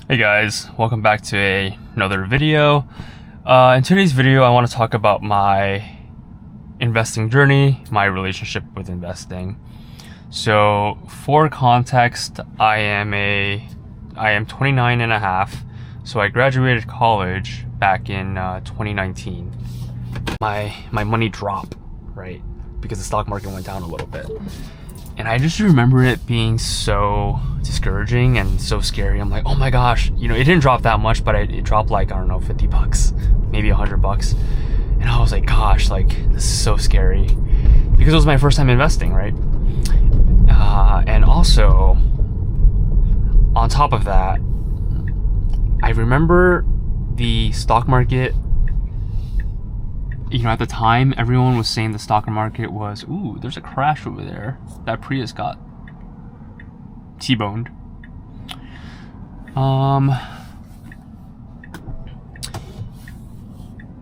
Hey guys, welcome back to another video. In today's video, I want to talk about my investing journey, my relationship with investing. So for context, I am 29 and a half. So I graduated college back in 2019. My money dropped, right? Because the stock market went down a little bit. And I just remember it being so discouraging and so scary. I'm like, oh my gosh, it didn't drop that much, but it dropped like, I don't know, $50, maybe $100. And I was like, gosh, like this is so scary, because it was my first time investing, right? And also, on top of that, I remember the stock market, at the time, everyone was saying the stock market was, ooh, there's a crash over there. That Prius got T-boned.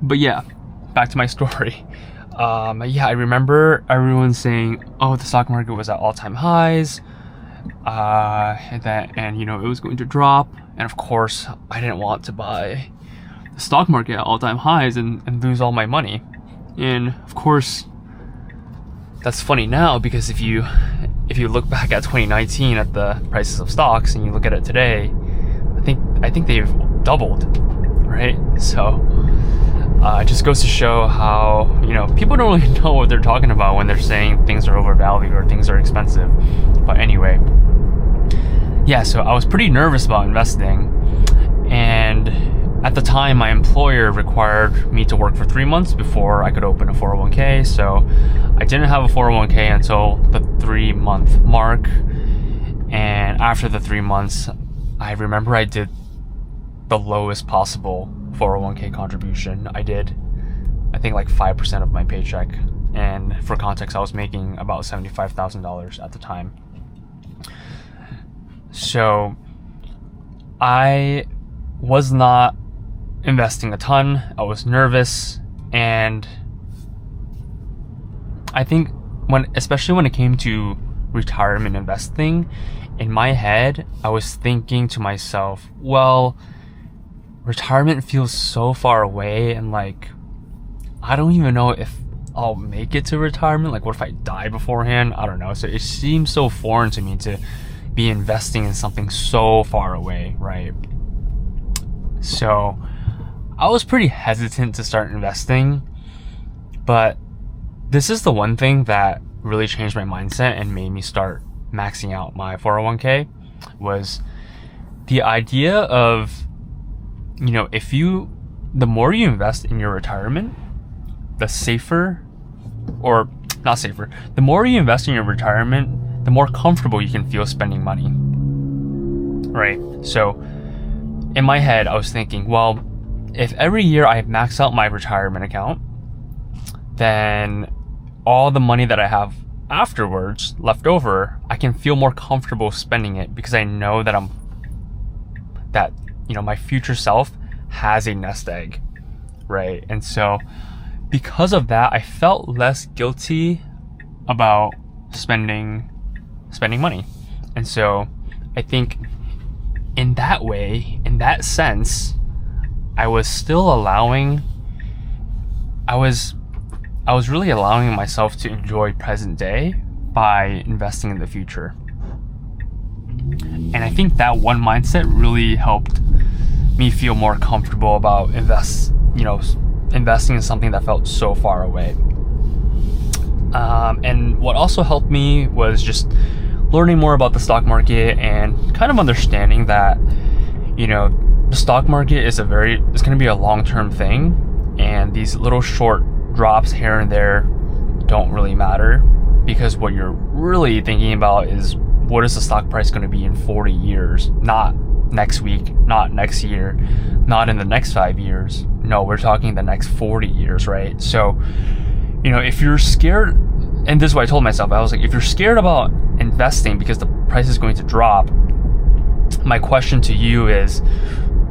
But yeah, back to my story. I remember everyone saying, oh, the stock market was at all-time highs, and it was going to drop. And of course, I didn't want to buy the stock market at all-time highs and lose all my money. And of course, that's funny now, because if you look back at 2019 at the prices of stocks and you look at it today, I think they've doubled, right? So it just goes to show how people don't really know what they're talking about when they're saying things are overvalued or things are expensive. But anyway, yeah, so I was pretty nervous about investing, and at the time, my employer required me to work for 3 months before I could open a 401k. So I didn't have a 401k until the 3-month mark. And after the 3 months, I remember I did the lowest possible 401k contribution. I did, I think, like 5% of my paycheck. And for context, I was making about $75,000 at the time. So I was not investing a ton. I was nervous, and I think especially when it came to retirement investing, in my head, I was thinking to myself, well, retirement feels so far away, and like, I don't even know if I'll make it to retirement. Like, what if I die beforehand? I don't know. So it seems so foreign to me to be investing in something so far away, right? So I was pretty hesitant to start investing, but this is the one thing that really changed my mindset and made me start maxing out my 401k, was the idea of, the more you invest in your retirement, the more you invest in your retirement, the more comfortable you can feel spending money, right? So in my head, I was thinking, well, if every year I max out my retirement account, then all the money that I have afterwards left over, I can feel more comfortable spending it, because I know that my future self has a nest egg, right? And so because of that, I felt less guilty about spending money. And so I think in that way, in that sense, I was really allowing myself to enjoy present day by investing in the future. And I think that one mindset really helped me feel more comfortable about investing in something that felt so far away. And what also helped me was just learning more about the stock market and kind of understanding that, the stock market is going to be a long-term thing, and these little short drops here and there don't really matter, because what you're really thinking about is, what is the stock price going to be in 40 years? Not next week, not next year, not in the next 5 years. No, we're talking the next 40 years, right? So, if you're scared, and this is what I told myself, I was like, if you're scared about investing because the price is going to drop, my question to you is,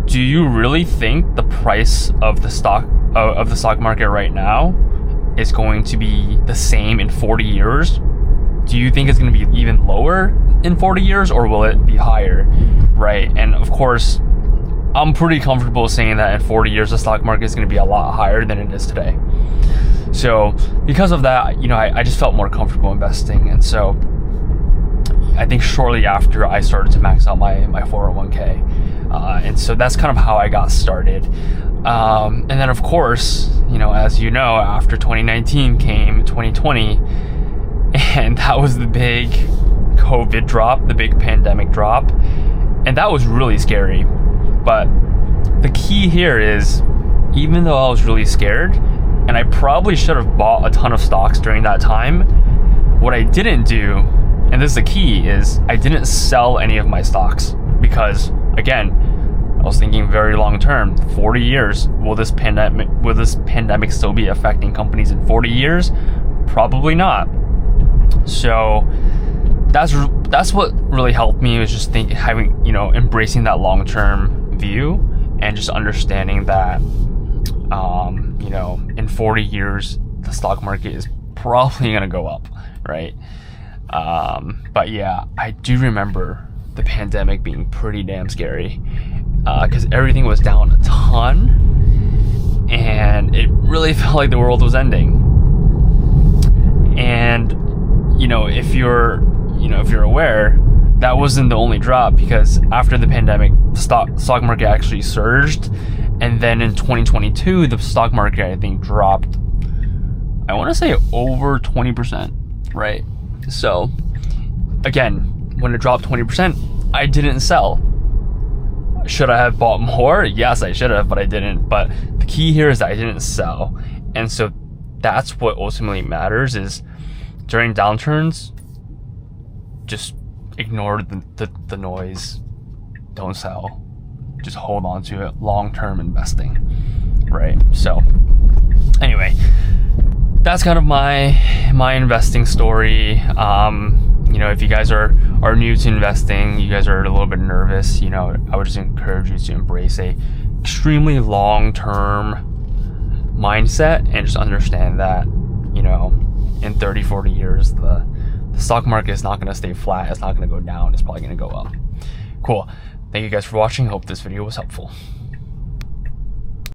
do you really think the price of the stock market right now is going to be the same in 40 years? Do you think it's going to be even lower in 40 years, or will it be higher, right? And of course, I'm pretty comfortable saying that in 40 years, the stock market is going to be a lot higher than it is today. So because of that, you know, I just felt more comfortable investing. And so I think shortly after I started to max out my 401k. And so that's kind of how I got started. And then of course, you know, as you know, after 2019 came 2020, and that was the big COVID drop, the big pandemic drop. And that was really scary. But the key here is, even though I was really scared, and I probably should have bought a ton of stocks during that time, what I didn't do, and this is the key, is I didn't sell any of my stocks. Because again, I was thinking very long term, 40 years, will this pandemic still be affecting companies in 40 years? Probably not. So that's what really helped me, was just having, you know, embracing that long-term view and just understanding that, you know, in 40 years, the stock market is probably going to go up, right? But yeah, I do remember the pandemic being pretty damn scary, because everything was down a ton and it really felt like the world was ending. And, you know, if you're aware, that wasn't the only drop, because after the pandemic, the stock market actually surged. And then in 2022, the stock market, I think, dropped, I want to say over 20%, right? So again, when it dropped 20%, I didn't sell. Should I have bought more? Yes, I should have, but I didn't. But the key here is that I didn't sell. And so that's what ultimately matters, is during downturns, just ignore the noise. Don't sell. Just hold on to it. Long-term investing, right? So anyway, that's kind of my investing story. You know, if you guys are new to investing, you guys are a little bit nervous, you know, I would just encourage you to embrace a extremely long-term mindset and just understand that, you know, in 30, 40 years, the stock market is not going to stay flat. It's not going to go down. It's probably going to go up. Cool. Thank you guys for watching. Hope this video was helpful.